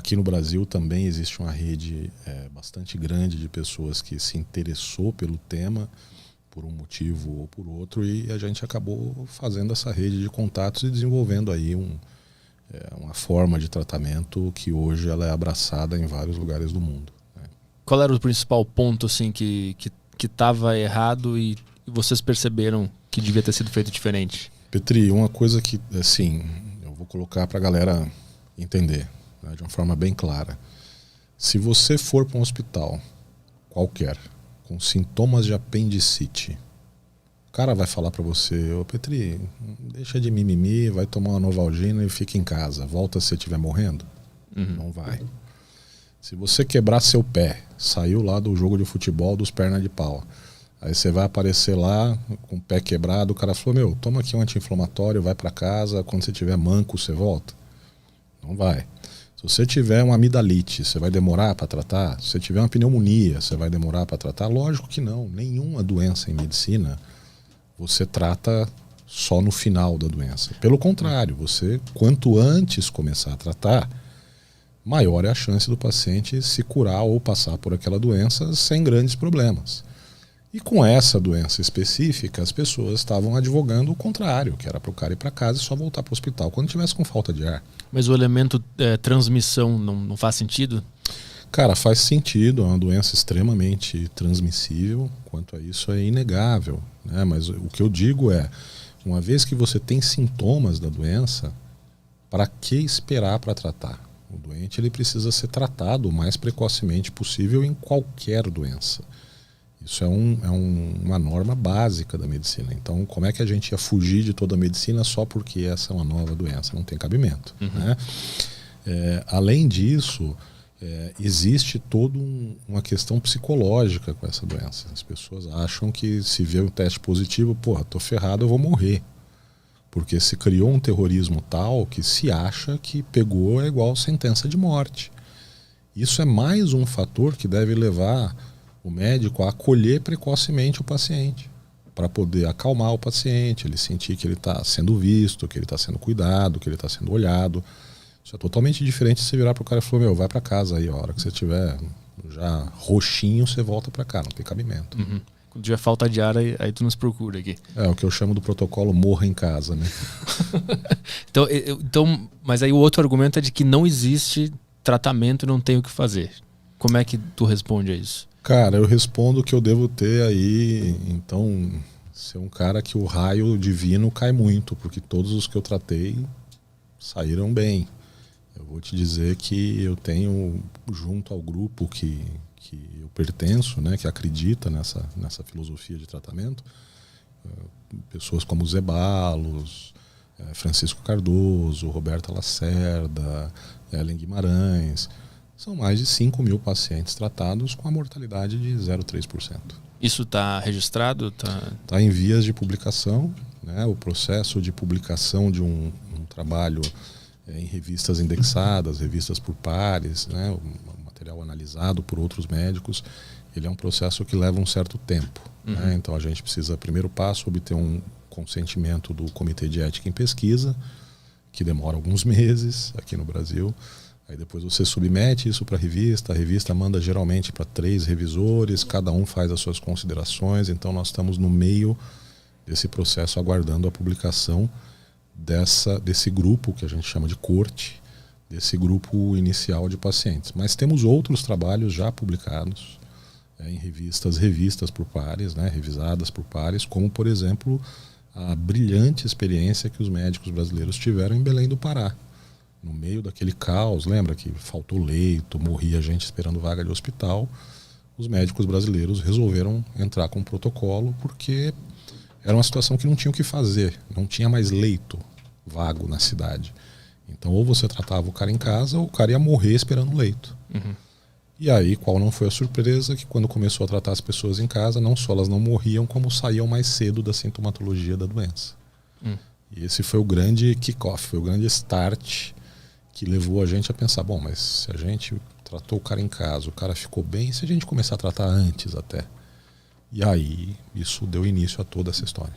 Aqui no Brasil também existe uma rede bastante grande de pessoas que se interessou pelo tema por um motivo ou por outro, e a gente acabou fazendo essa rede de contatos e desenvolvendo aí uma forma de tratamento que hoje ela é abraçada em vários lugares do mundo. Qual era o principal ponto assim, que estava errado e vocês perceberam que devia ter sido feito diferente? Petri, uma coisa que assim, eu vou colocar para a galera entender, né, de uma forma bem clara. Se você for para um hospital qualquer com sintomas de apendicite, o cara vai falar para você: ô Petri, deixa de mimimi, vai tomar uma Novalgina e fica em casa, volta se você estiver morrendo. Não vai. Se você quebrar seu pé, saiu lá do jogo de futebol dos pernas de pau, aí você vai aparecer lá com o pé quebrado, o cara falou: toma aqui um anti-inflamatório, vai para casa, quando você tiver manco você volta. Não vai. Se você tiver uma amidalite, você vai demorar para tratar? Se você tiver uma pneumonia, você vai demorar para tratar? Lógico que não. Nenhuma doença em medicina você trata só no final da doença. Pelo contrário, você, quanto antes começar a tratar, maior é a chance do paciente se curar ou passar por aquela doença sem grandes problemas. E com essa doença específica, as pessoas estavam advogando o contrário, que era para o cara ir para casa e só voltar para o hospital quando tivesse com falta de ar. Mas o elemento transmissão não faz sentido? Cara, faz sentido, é uma doença extremamente transmissível, quanto a isso é inegável, né? Mas o que eu digo é, uma vez que você tem sintomas da doença, para que esperar para tratar? O doente ele precisa ser tratado o mais precocemente possível em qualquer doença. Isso é uma norma básica da medicina. Então, como é que a gente ia fugir de toda a medicina só porque essa é uma nova doença? Não tem cabimento. Né? Além disso, existe toda uma questão psicológica com essa doença. As pessoas acham que se vê um teste positivo, tô ferrado, eu vou morrer. Porque se criou um terrorismo tal que se acha que pegou é igual sentença de morte. Isso é mais um fator que deve levar o médico a acolher precocemente o paciente, para poder acalmar o paciente, ele sentir que ele está sendo visto, que ele está sendo cuidado, que ele está sendo olhado. Isso é totalmente diferente de você virar para o cara e falar: vai para casa aí, a hora que você tiver já roxinho, você volta para cá, não tem cabimento. Quando tiver falta de ar, aí tu nos procura aqui. É o que eu chamo do protocolo morra em casa, né? então, mas aí o outro argumento é de que não existe tratamento e não tem o que fazer. Como é que tu responde a isso? Cara, eu respondo que eu devo ter aí, então, ser um cara que o raio divino cai muito, porque todos os que eu tratei saíram bem. Eu vou te dizer que eu tenho, junto ao grupo que eu pertenço, né, que acredita nessa filosofia de tratamento, pessoas como Zé Balos, Francisco Cardoso, Roberta Lacerda, Ellen Guimarães. São mais de 5.000 pacientes tratados com a mortalidade de 0,3%. Isso está registrado? Está em vias de publicação, né? O processo de publicação de um trabalho em revistas indexadas, revistas por pares, né? O material analisado por outros médicos, ele é um processo que leva um certo tempo. Né? Então a gente precisa, primeiro passo, obter um consentimento do Comitê de Ética em Pesquisa, que demora alguns meses aqui no Brasil. Aí depois você submete isso para a revista manda geralmente para 3 revisores, cada um faz as suas considerações, então nós estamos no meio desse processo aguardando a publicação desse grupo que a gente chama de corte, desse grupo inicial de pacientes. Mas temos outros trabalhos já publicados em revistas por pares, né, revisadas por pares, como por exemplo a brilhante experiência que os médicos brasileiros tiveram em Belém do Pará. No meio daquele caos, lembra que faltou leito, morria gente esperando vaga de hospital, os médicos brasileiros resolveram entrar com um protocolo porque era uma situação que não tinha o que fazer, não tinha mais leito vago na cidade. Então ou você tratava o cara em casa ou o cara ia morrer esperando leito. E aí, qual não foi a surpresa? Que quando começou a tratar as pessoas em casa, não só elas não morriam, como saíam mais cedo da sintomatologia da doença. E esse foi o grande kick-off, foi o grande start que levou a gente a pensar: bom, mas se a gente tratou o cara em casa, o cara ficou bem, e se a gente começar a tratar antes até? E aí, isso deu início a toda essa história.